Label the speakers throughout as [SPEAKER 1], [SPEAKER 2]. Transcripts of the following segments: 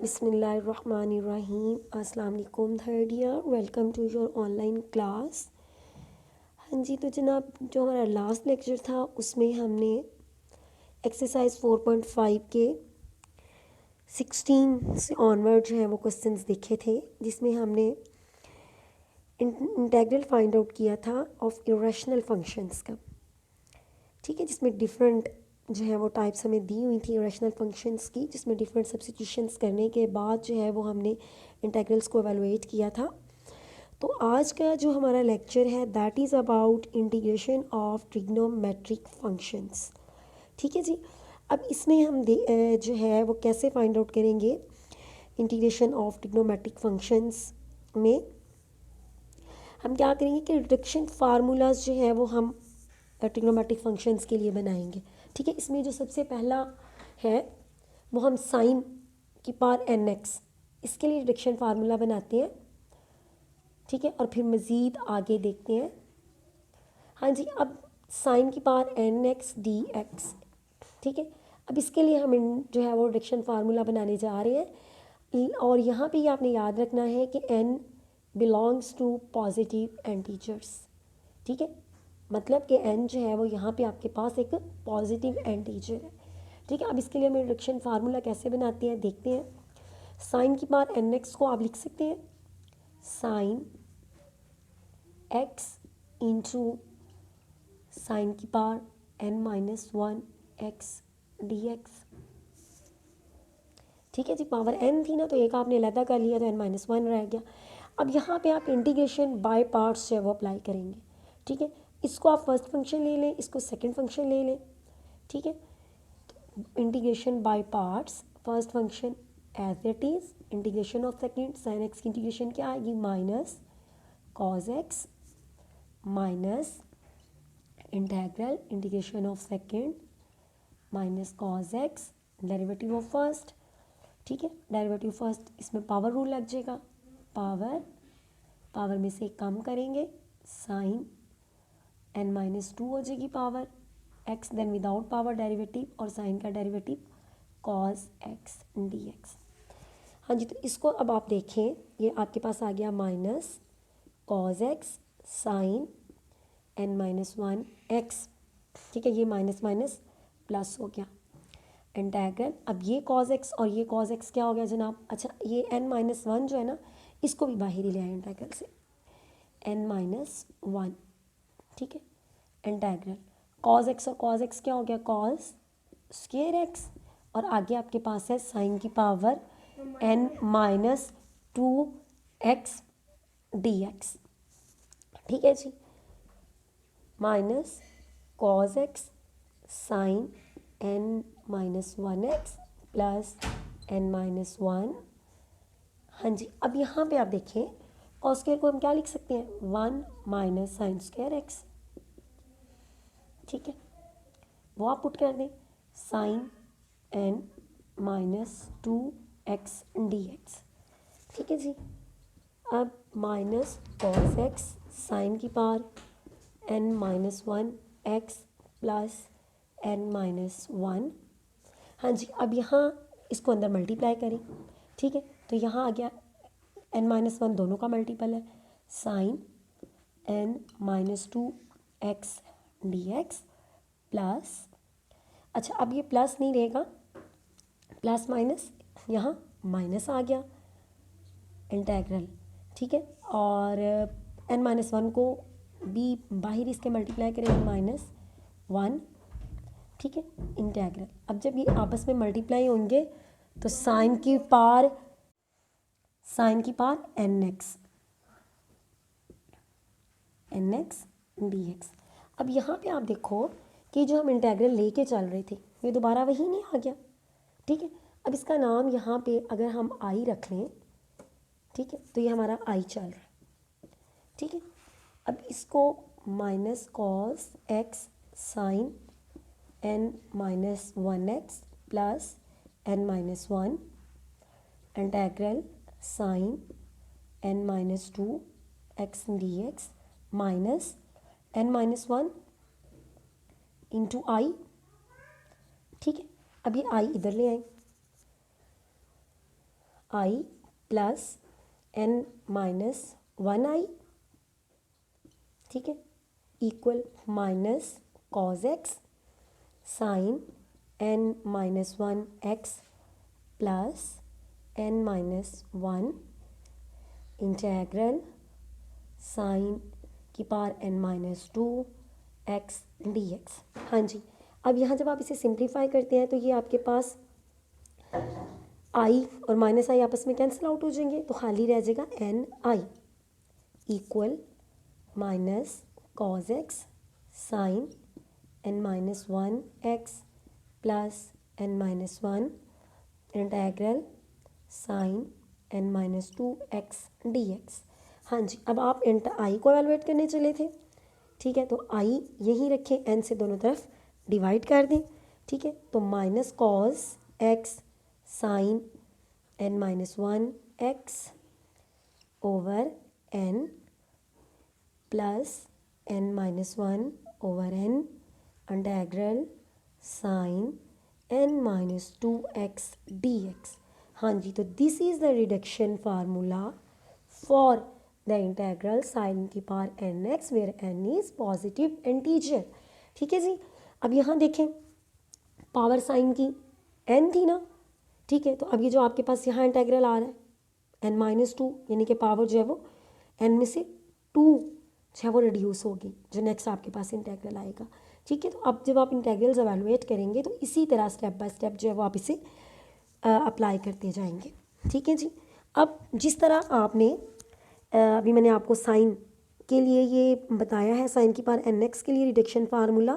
[SPEAKER 1] बिस्मिल्लाहिर्रहमानिर्रहीम। अस्सलाम वालेकुम third year, welcome to your online class. हाँ जी, तो जनाब जो हमारा लास्ट लेक्चर था उसमें हमने एक्सरसाइज 4.5 के 16 से ऑनवर्ड जो है वो क्वेश्चंस देखे थे, जिसमें हमने इंटेग्रल फाइंड आउट किया था ऑफ इरेशनल फंक्शंस का। ठीक है, जिसमें डिफरेंट जो है वो टाइप्स हमें दी हुई थी इरेशनल फंक्शंस की, जिसमें डिफरेंट सब्स्टिट्यूशंस करने के बाद जो है वो हमने इंटेग्रल्स को एवेलुएट किया था। तो आज का जो हमारा लेक्चर है that is about integration of trigonometric functions. ठीक है जी। अब इसमें हम जो है वो कैसे फाइंड आउट करेंगे इंटीग्रेशन ऑफ ट्रिग्नोमेट्रिक फंक्शंस में हम क्या करेंगे कि रिडक्शन फार्मूलाज जो है वो हम ट्रिग्नोमेट्रिक फंक्शंस के लिए बनाएंगे। ठीक है, इसमें जो सबसे पहला है वो हम साइन की पावर एन एक्स, इसके लिए रिडक्शन फार्मूला बनाते हैं। ठीक है, और फिर मज़ीद आगे देखते हैं। हाँ जी, अब साइन की power n x d x. ठीक है, अब इसके लिए हम जो है वो रिडक्शन फार्मूला बनाने जा रहे हैं। और यहाँ पे आपने याद रखना है कि n belongs to positive integers. ठीक है, मतलब कि n जो है वो यहाँ पे आपके पास एक पॉजिटिव इंटीजर है। ठीक है, अब इसके लिए हम रिडक्शन फार्मूला कैसे बनाते हैं देखते हैं। साइन की पावर एन एक्स को आप लिख सकते हैं साइन एक्स इंटू साइन की power n-1 x d x. ठीक है जी, पावर n थी ना तो एक आपने अलहदा कर लिया तो n-1 रह गया। अब यहाँ पे आप इंटीग्रेशन बाय पार्ट्स जो है वो अप्लाई करेंगे। ठीक है, इसको आप फर्स्ट फंक्शन ले लें, इसको सेकंड फंक्शन ले लें। ठीक है, integration by parts, first function as it is, integration of second, sine x की इंटीग्रेशन क्या आएगी minus cos x minus integral integration of second minus cos x derivative of first. ठीक है, डेरिवेटिव फर्स्ट, इसमें पावर रूल लग जाएगा, power में से एक कम करेंगे साइन n-2 हो जाएगी power x, then without power derivative और साइन का डेरिवेटिव cos x dx। हाँ जी, तो इसको अब आप देखें, ये आपके पास आ गया minus cos x sine n-1 x। ठीक है, ये माइनस माइनस प्लस हो गया इंटेग्रल। अब ये cos x और ये cos x क्या हो गया जनाब। अच्छा, ये n-1 जो है ना इसको भी बाहर ही ले आए इंटेग्रल से, n-1। ठीक है, इंटेग्रल cos x और cos x क्या हो गया cos स्क्वायर x, और आगे आपके पास है साइन की पावर n-2 x dx। ठीक है जी, minus cos x sine n-1 x plus n-1। हाँ जी, अब यहाँ पे आप देखें cos स्क्वायर को हम क्या लिख सकते हैं 1 माइनस साइन स्क्वायर एक्स। ठीक है, वो आप पुट कर दें साइन n-2 x dx। ठीक है जी, अब माइनस कॉस एक्स साइन की power n-1 x plus n-1। हाँ जी, अब यहाँ इसको अंदर मल्टीप्लाई करें। ठीक है, तो यहाँ आ गया n-1 दोनों का मल्टीपल है sign n-2 x dx plus, अच्छा अब ये प्लस नहीं रहेगा, प्लस माइनस यहाँ माइनस आ गया इंटेग्रल। ठीक है, और n-1 को भी बाहर इसके मल्टीप्लाई करेंगे -1। ठीक है, इंटेग्रल। अब जब ये आपस में मल्टीप्लाई होंगे तो साइन की पावर nx dx। अब यहाँ पे आप देखो कि जो हम इंटेग्रल लेके चल रहे थे ये दोबारा वही नहीं आ गया। ठीक है, अब इसका नाम यहाँ पे अगर हम आई रख लें, ठीक है, तो ये हमारा आई चल रहा है। ठीक है, अब इसको minus cos x sine n-1 x plus n-1 integral sine n-2 x dx minus n-1 into I. ठीक है, अब ये आई इधर ले आए। I plus n minus 1 I, ठीक है, equal minus cos x sine n minus 1 x plus n minus 1 integral sine की power n minus 2 x d x. हाँ जी, अब यहाँ जब आप इसे सिंप्लीफाई करते हैं तो ये आपके पास आई और माइनस आई आपस में कैंसिल आउट हो जाएंगे, तो खाली रह जाएगा n I equal minus cos x sine n minus 1 x plus n minus 1 integral sine n minus 2 x d x. हाँ जी, अब आप आई को एवेलुएट करने चले थे, ठीक है, तो आई यहीं रखें, एन से दोनों तरफ डिवाइड कर दें, ठीक है, तो minus cos x sine n minus 1 x over n plus n minus 1/n integral sine n minus 2 x d x. हाँ जी, तो this is the reduction formula for the integral sine की power n x where n is positive integer. ठीक है जी, अब यहाँ देखें power sine की एन थी ना, ठीक है, तो अब ये जो आपके पास यहाँ इंटेग्रल आ रहा है एन माइनस 2, यानी कि पावर जो है वो एन में से 2 जो है वो रिड्यूस होगी, जो नेक्स्ट आपके पास इंटेग्रल आएगा। ठीक है, तो अब जब आप इंटेग्रल्स एवेलुएट करेंगे तो इसी तरह स्टेप बाय स्टेप जो है वो आप इसे अप्लाई करते जाएंगे। ठीक है जी, अब जिस तरह आपने अभी मैंने आपको साइन के लिए ये बताया है, साइन की पावर एन एक्स के लिए रिडक्शन फार्मूला,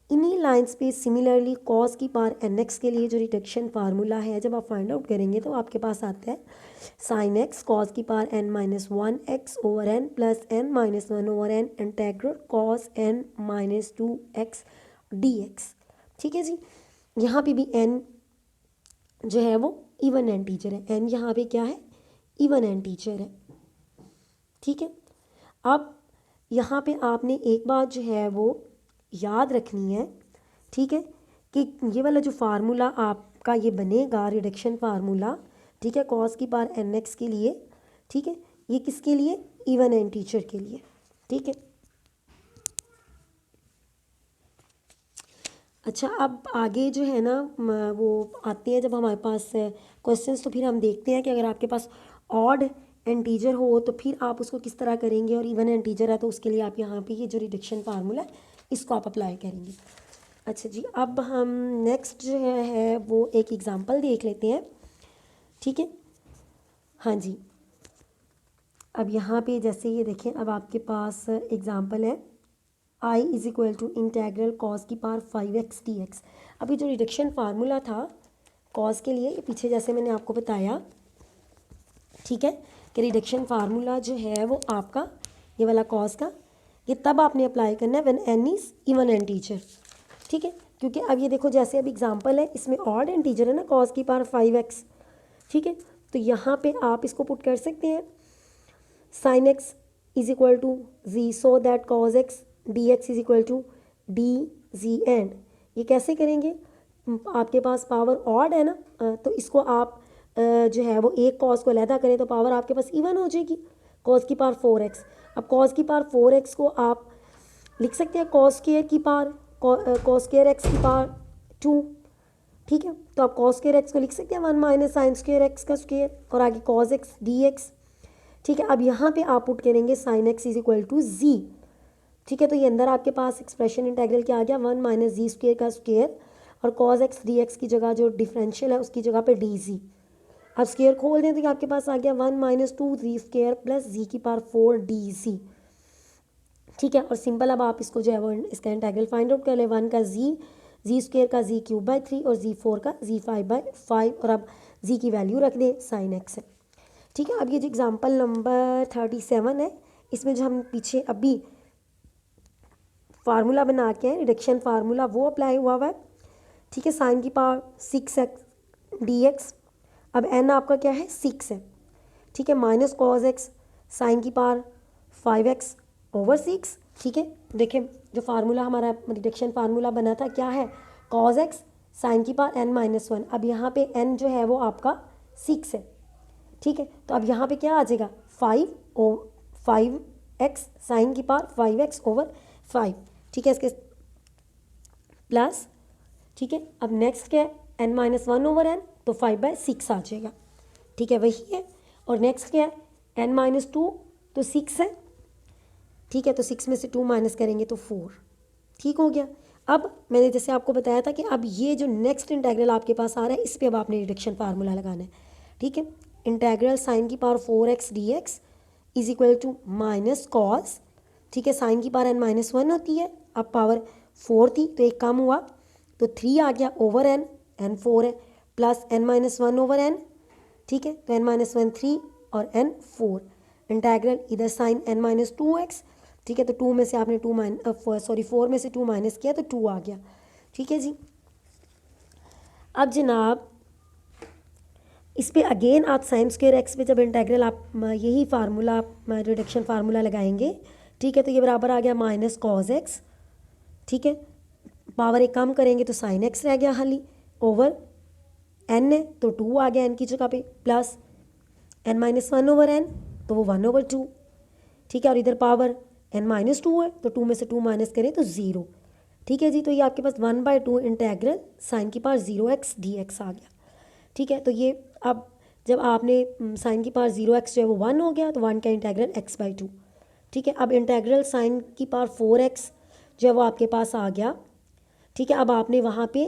[SPEAKER 1] इन्हीं लाइंस पे सिमिलरली कॉस की पावर एन एक्स के लिए जो रिडक्शन फार्मूला है जब आप फाइंड आउट करेंगे तो आपके पास आता है साइन एक्स कॉस की power n minus 1 x over n plus n minus 1/n integral cos n minus 2 x d x. ठीक है जी, यहाँ पे भी एन जो है वो इवन एन टीचर है, एन यहाँ पे क्या है, इवन एन टीचर है। ठीक है, अब यहाँ पे आपने एक बात जो है वो याद रखनी है, ठीक है, कि ये वाला जो फार्मूला आपका ये बनेगा रिडक्शन फार्मूला, ठीक है, कॉस की पावर एन एक्स के लिए, ठीक है, ये किसके लिए, इवन एन टीचर के लिए। ठीक है, अच्छा, अब आगे जो है ना वो आते हैं जब हमारे पास क्वेश्चंस, तो फिर हम देखते हैं कि अगर आपके पास ऑड इंटीजर हो तो फिर आप उसको किस तरह करेंगे, और इवन इंटीजर है तो उसके लिए आप यहाँ पे ये जो रिडक्शन फार्मूला है इसको आप अप्लाई करेंगे। अच्छा जी, अब हम नेक्स्ट जो है वो एक एग्ज़ाम्पल देख लेते हैं। ठीक है, हाँ जी, अब यहाँ पे जैसे ये देखें, अब आपके पास एग्ज़ाम्पल है I is equal to integral cos की पावर 5x dx। अभी जो रिडक्शन फार्मूला था कॉस के लिए, ये पीछे जैसे मैंने आपको बताया, ठीक है, कि रिडक्शन फार्मूला जो है वो आपका ये वाला कॉस का, ये तब आपने अप्लाई करना है when n is even n teacher. ठीक है, क्योंकि अब ये देखो जैसे अब एग्जांपल है इसमें ऑड एन टीचर है ना, कॉस की पावर 5x। ठीक है, तो यहाँ पे आप इसको पुट कर सकते हैं sine x is equal to g, so that cos x d x is equal to d g and. ये कैसे करेंगे, आपके पास पावर ऑड है ना, तो इसको आप जो है वो एक कॉस को अलहदा करें तो पावर आपके पास इवन हो जाएगी, कॉस की पावर 4x। अब कॉस की पावर 4x को आप लिख सकते हैं कॉस स्क्वायर की पावर कॉस स्क्वायर एक्स की पावर 2। ठीक है, तो आप कॉस स्क्वायर एक्स को लिख सकते हैं 1 माइनस साइन स्क्वायर एक्स का स्क्वायर, और आगे कॉस एक्स डी एक्स। ठीक है, अब यहाँ पे आप पुट करेंगे sine x is equal to जी। ठीक है, तो ये अंदर आपके पास एक्सप्रेशन इंटेग्रल क्या आ गया, 1 माइनस जी स्क्वायर का स्क्वायर, और कॉस एक्स डी एक्स की जगह जो डिफरेंशियल है उसकी जगह पे डी जी। अब स्क्वायर खोल दें तो आपके पास आ गया 1 माइनस 2 जी स्क्वायर प्लस जी की पावर 4 डी सी। ठीक है, और सिंपल अब आप इसको जो है वो इसका इंटेग्रल फाइंड आउट कर ले, 1 का जी स्क्वायर का जी क्यूब बाई 3 और जी 4 का जी 5 बाई 5, और अब जी की वैल्यू रख दें साइन एक्स है। ठीक है, अब ये जो एग्जाम्पल नंबर 37 है, इसमें जो हम पीछे अभी फार्मूला बना के हैं रिडक्शन फार्मूला वो अप्लाई हुआ है। ठीक है, साइन की पावर 6x डी एक्स, अब एन आपका क्या है 6 है। ठीक है, माइनस कॉज एक्स साइन की पावर 5x ओवर 6। ठीक है, देखें जो फार्मूला हमारा रिडक्शन फार्मूला बना था क्या है, कॉज एक्स साइन की पावर n माइनस 1। अब यहाँ पे n जो है वो आपका 6 है। ठीक है, तो अब यहाँ पे क्या आ जाएगा 5x साइन की पावर 5x/5, ठीक है, इसके प्लस, ठीक है। अब नेक्स्ट क्या है n-1/n, तो 5/6 आ जाएगा, ठीक है, वही है। और नेक्स्ट क्या है n-2, तो 6 है, ठीक है, तो 6 में से 2 माइनस करेंगे तो 4, ठीक हो गया। अब मैंने जैसे आपको बताया था कि अब ये जो नेक्स्ट इंटेग्रल आपके पास आ रहा है इस पर अब आपने रिडक्शन फार्मूला लगाना है, ठीक है। इंटेग्रल साइन की power 4x dx is equal to minus cos, ठीक है, साइन की पावर n-1 होती है, अब पावर 4 थी तो एक कम हुआ तो 3 आ गया ओवर n 4 है, प्लस n-1/n, ठीक है, तो n-1 3 और n 4, इंटेग्रल इधर साइन n-2x, ठीक है, तो 2 में से आपने 4 में से 2 माइनस किया तो 2 आ गया, ठीक है जी। अब जनाब इस पे अगेन आप साइन स्क्वायर एक्स पे जब इंटेग्रल आप यही फार्मूला आप रिडक्शन फार्मूला लगाएंगे, ठीक है, तो ये बराबर आ गया माइनस कॉस एक्स, ठीक है, पावर एक कम करेंगे तो साइन एक्स रह गया खाली, ओवर n है तो 2 आ गया n की जगह पे, प्लस n-1/n, तो वो 1/2, ठीक है, और इधर पावर n-2 है तो 2 में से 2 माइनस करें तो 0, ठीक है जी। तो ये आपके पास 1/2 इंटेग्रल साइन की पावर 0x dx आ गया, ठीक है। तो ये अब जब आपने साइन की पावर 0x जो है वो 1 हो गया तो 1 का इंटेग्रल x/2, ठीक है। अब इंटेग्रल साइन की पावर 4x जो है वो आपके पास आ गया, ठीक है। अब आपने वहाँ पे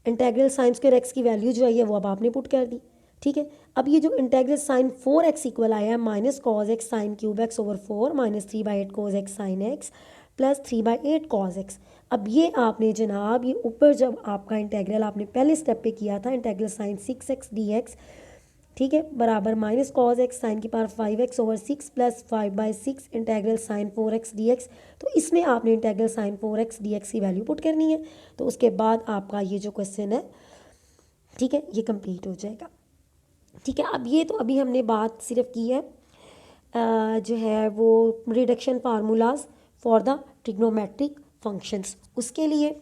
[SPEAKER 1] इंटेग्रल साइन स्क्वायर एक्स की वैल्यू जो है ये वो अब आपने पुट कर दी, ठीक है। अब ये जो इंटेग्रल साइन 4x इक्वल आया है minus cos x sine cube x over 4 minus 3/8 cause x sine x plus 3/8 cos x. अब ये आपने जनाब ये ऊपर जब आपका इंटेग्रल आपने पहले स्टेप पे किया था इंटेग्रल साइन 6x dx, ठीक है, बराबर माइनस कॉज एक्स साइन की power 5x over 6 plus 5/6 integral sine 4x dx, तो इसमें आपने इंटेग्रल साइन 4x dx की वैल्यू पुट करनी है, तो उसके बाद आपका ये जो क्वेश्चन है, ठीक है, ये कंप्लीट हो जाएगा, ठीक है। अब ये तो अभी हमने बात सिर्फ की है जो है वो reduction formulas for the trigonometric functions, उसके लिए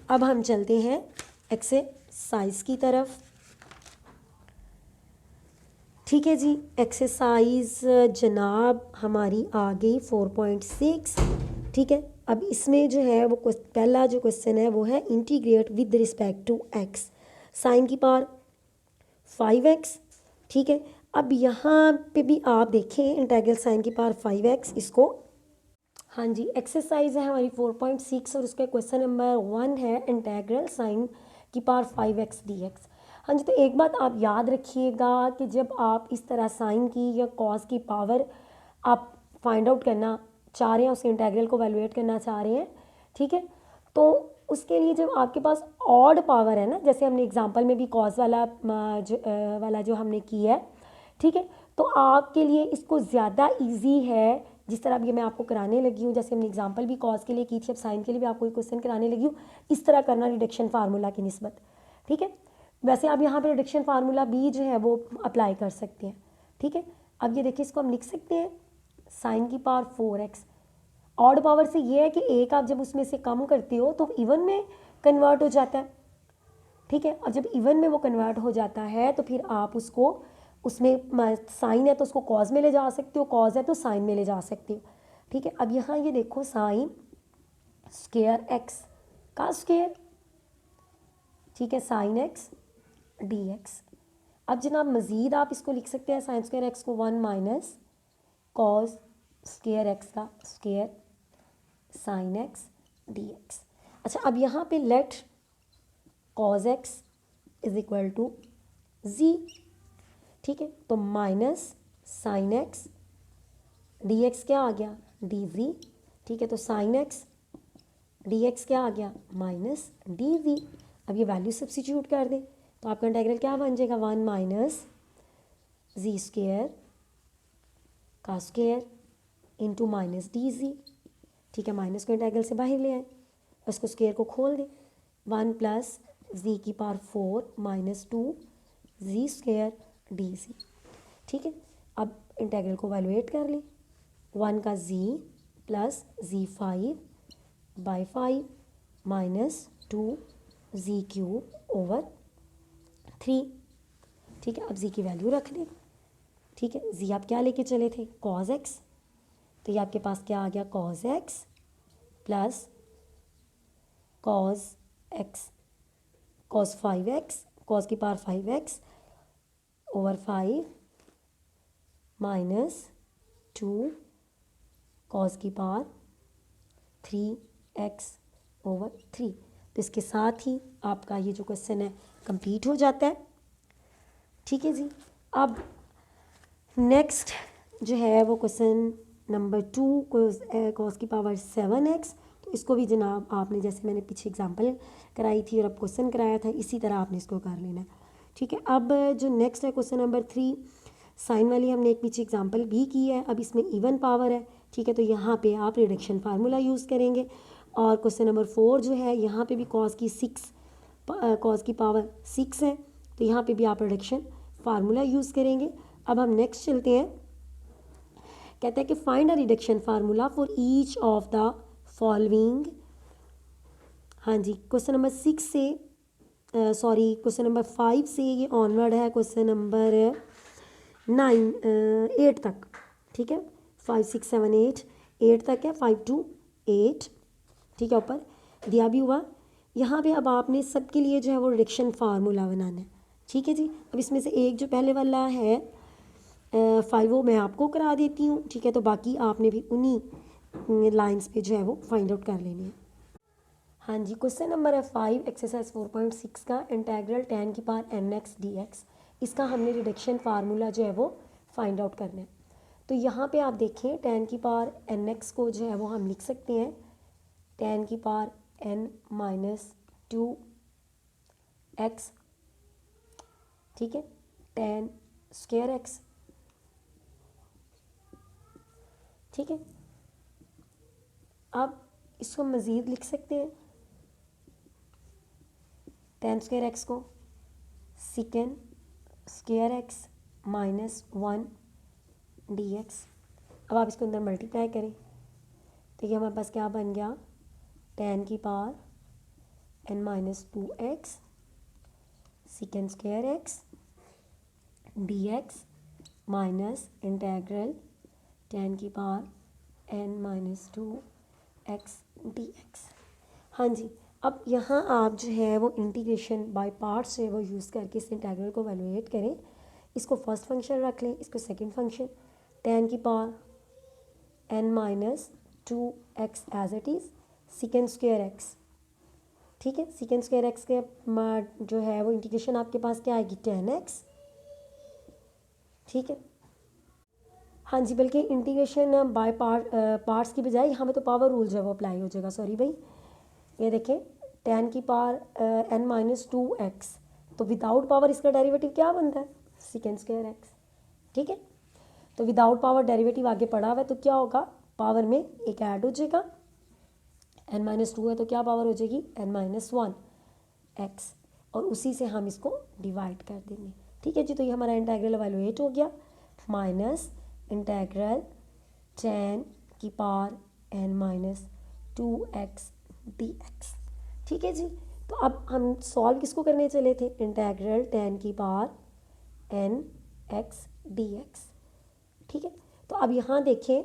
[SPEAKER 1] अब हम चलते हैं एक्सरसाइज की तरफ, ठीक है जी। एक्सरसाइज जनाब हमारी आ गई 4.6, ठीक है। अब इसमें जो है वो पहला जो क्वेश्चन है वो है integrate with respect to x sine की पावर 5x, ठीक है। अब यहाँ पे भी आप देखें इंटीग्रल साइन की पावर 5x, इसको हाँ जी एक्सरसाइज है हमारी 4.6 और उसका क्वेश्चन नंबर 1 है इंटीग्रल साइन की पावर 5x dx। हाँ जी, तो एक बात आप याद रखिएगा कि जब आप इस तरह साइन की या कॉस की पावर आप फाइंड आउट करना चाह रहे हैं, उसके इंटीग्रल को वैल्यूएट करना चाह रहे हैं, ठीक है, तो उसके लिए जब आपके पास ऑड पावर है ना, जैसे हमने एग्जांपल में भी कॉस वाला जो हमने किया है, ठीक है, तो आपके लिए इसको ज़्यादा इजी है जिस तरह अब ये मैं आपको कराने लगी हूँ, जैसे हमने एग्जांपल भी कॉस के लिए की थी, अब साइन के लिए भी आपको एक क्वेश्चन कराने लगी हूँ, इस तरह करना रिडक्शन फार्मूला की निस्बत, ठीक है। वैसे आप यहाँ पे रिडक्शन फार्मूला भी जो है वो अप्लाई कर सकते हैं, ठीक है। अब ये देखिए इसको हम लिख सकते हैं साइन की पावर 4x, ऑड पावर से ये है कि एक आप जब उसमें से कम करते हो तो इवन में कन्वर्ट हो जाता है, ठीक है, और जब इवन में वो कन्वर्ट हो जाता है तो फिर आप उसको उसमें साइन है तो उसको कॉज में ले जा सकते हो, कॉज है तो साइन में ले जा सकते हो, ठीक है। अब यहाँ ये देखो साइन स्क्वायर एक्स का स्क्वायर, ठीक है, साइन एक्स dx। अब जनाब मज़ीद आप इसको लिख सकते हैं साइन स्क्वायर एक्स को 1 माइनस कॉज स्क्वायर एक्स का स्क्वायर साइन एक्स dx। अच्छा, अब यहाँ पे let cos x is equal to z, ठीक है, तो माइनस साइन एक्स dx क्या आ गया dz, ठीक है, तो साइन एक्स dx क्या आ गया माइनस dz। अब ये वैल्यू सब्सिट्यूट कर दें तो आपका इंटीग्रल क्या बन जाएगा 1 माइनस जी स्क्वायर का स्क्वायर इंटू माइनस dz, ठीक है, माइनस को इंटीग्रल से बाहर ले आए, उसको स्क्वायर को खोल दें, 1 प्लस जी की पावर 4 माइनस 2 जी स्क्वायर dz, ठीक है। अब इंटीग्रल को वैल्यूएट कर लें, 1 का z plus z5/5 minus 2 z³ over 3, ठीक है, अब जी की वैल्यू रख दें। ठीक है, जी आप क्या लेके चले थे, कॉज एक्स, तो ये आपके पास क्या आ गया, cos x plus cos x, cos 5x, cos की power 5x over 5 minus 2 cos की पावर 3x ओवर 3। तो इसके साथ ही आपका ये जो क्वेश्चन है कंप्लीट हो जाता है। ठीक है जी, अब नेक्स्ट जो है वो क्वेश्चन नंबर 2, कॉस की पावर 7x। तो इसको भी जनाब आपने, जैसे मैंने पीछे एग्जांपल कराई थी और अब क्वेश्चन कराया था, इसी तरह आपने इसको कर लेना है। ठीक है, अब जो नेक्स्ट है क्वेश्चन नंबर 3, साइन वाली हमने एक पीछे एग्जांपल भी की है, अब इसमें इवन पावर है। ठीक है, तो यहाँ पे आप रिडक्शन फार्मूला यूज़ करेंगे। और क्वेश्चन नंबर 4 जो है, यहाँ पे भी कॉस की पावर 6 है, तो यहाँ पे भी आप रिडक्शन फार्मूला यूज़ करेंगे। अब हम नेक्स्ट चलते हैं, कहता है कि find a reduction formula for each of the following. हाँ जी, क्वेश्चन नंबर 6 से क्वेश्चन नंबर 5 से ये ऑनवर्ड है क्वेश्चन नंबर 8 तक। ठीक है, 5 6 7 8 तक है, 5 to 8। ठीक है, ऊपर दिया भी हुआ। यहाँ पे अब आपने सबके लिए जो है वो रिडक्शन फार्मूला बनाना है। ठीक है जी, अब इसमें से एक जो पहले वाला है 5, वो मैं आपको करा देती हूँ। ठीक है, तो बाकी आपने भी उन्हीं लाइंस पे जो है वो फाइंड आउट कर लेनी है। हाँ जी, क्वेश्चन नंबर है 5 एक्सरसाइज 4.6 का इंटेग्रल tan की पावर nx dx। इसका हमने रिडक्शन फार्मूला जो है वो फाइंड आउट करना है। तो यहाँ पे आप देखें, tan की पावर nx को जो है वो हम लिख सकते हैं tan की पावर n माइनस 2x। ठीक है, tan स्क्वायर x। ठीक है, अब इसको मज़ीद लिख सकते हैं, tan स्क्वायर एक्स को secant square x minus 1 dx। अब आप इसको अंदर मल्टीप्लाई करें तो ये हमारे पास क्या बन गया, tan की power n minus 2x secant square x dx minus integral tan की power n minus 2x dx। हाँ जी, अब यहाँ आप जो है वो इंटीग्रेशन बाय पार्ट्स जो है वो यूज़ करके इस इंटीग्रल को वैल्यूएट करें। इसको फर्स्ट फंक्शन रख लें, इसको सेकंड फंक्शन, tan की power n minus 2x as it is secant square x। ठीक है, सिकेंड स्क्वायर x के जो है वो इंटीग्रेशन आपके पास क्या आएगी, tan x। ठीक है, हाँ जी, बल्कि इंटीग्रेशन बाय पार्ट्स की बजाय यहाँ पे तो पावर रूल जो है वो अप्लाई हो जाएगा। सॉरी भाई, ये देखें tan की पावर n माइनस 2x, तो विदाउट पावर इसका डेरिवेटिव क्या बनता है, सिकेंड स्क्वायर x। ठीक है, तो विदाउट पावर डेरिवेटिव आगे पड़ा हुआ है, तो क्या होगा, पावर में एक ऐड हो जाएगा, n माइनस 2 है तो क्या पावर हो जाएगी, n माइनस 1x, और उसी से हम इसको डिवाइड कर देंगे। ठीक है जी, तो ये हमारा इंटीग्रल वैल्यूएट हो गया, माइनस इंटीग्रल tan की power n minus 2x dx। ठीक है जी, तो अब हम सॉल्व किसको करने चले थे, इंटीग्रल tan की पावर n x dx। ठीक है, तो अब यहाँ देखें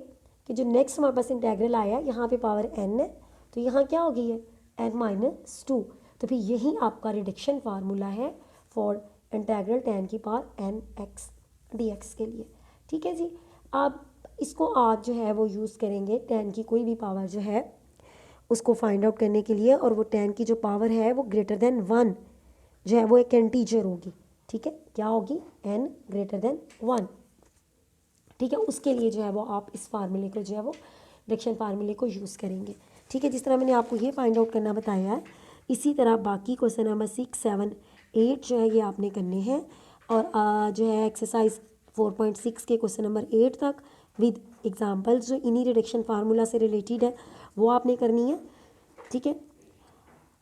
[SPEAKER 1] कि जो नेक्स्ट हमारे पास इंटीग्रल आया, यहाँ पे पावर n है, तो यहाँ क्या हो गई है, n माइनस 2। तो फिर यही आपका रिडक्शन फार्मूला है फॉर इंटीग्रल tan की पावर n x dx के लिए। ठीक है जी, अब इसको आप जो है वो यूज़ करेंगे tan की कोई भी पावर जो है उसको फाइंड आउट करने के लिए, और वो tan की जो पावर है वो ग्रेटर देन 1 जो है वो एक इंटीजर होगी। ठीक है, क्या होगी, n ग्रेटर देन 1। ठीक है, उसके लिए जो है वो आप इस फार्मूले को जो है वो रिडक्शन फार्मूले को यूज़ करेंगे। ठीक है, जिस तरह मैंने आपको ये फाइंड आउट करना बताया है, इसी तरह बाकी क्वेश्चन नंबर 6 7 8 जो है ये आपने करने हैं, और जो है एक्सरसाइज 4.6 के क्वेश्चन नंबर 8 तक विद एग्जाम्पल्स जो इन्हीं रिडक्शन फार्मूला से रिलेटेड है वो आपने करनी है। ठीक है,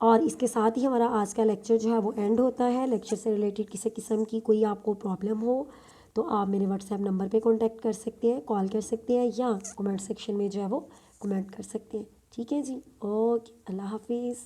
[SPEAKER 1] और इसके साथ ही हमारा आज का लेक्चर जो है वो एंड होता है। लेक्चर से रिलेटेड किसी किस्म की कोई आपको प्रॉब्लम हो तो आप मेरे व्हाट्सएप नंबर पे कांटेक्ट कर सकते हैं, कॉल कर सकते हैं, या कमेंट सेक्शन में जो है वो कमेंट कर सकते हैं। ठीक है जी, ओके, अल्लाह हाफिज़।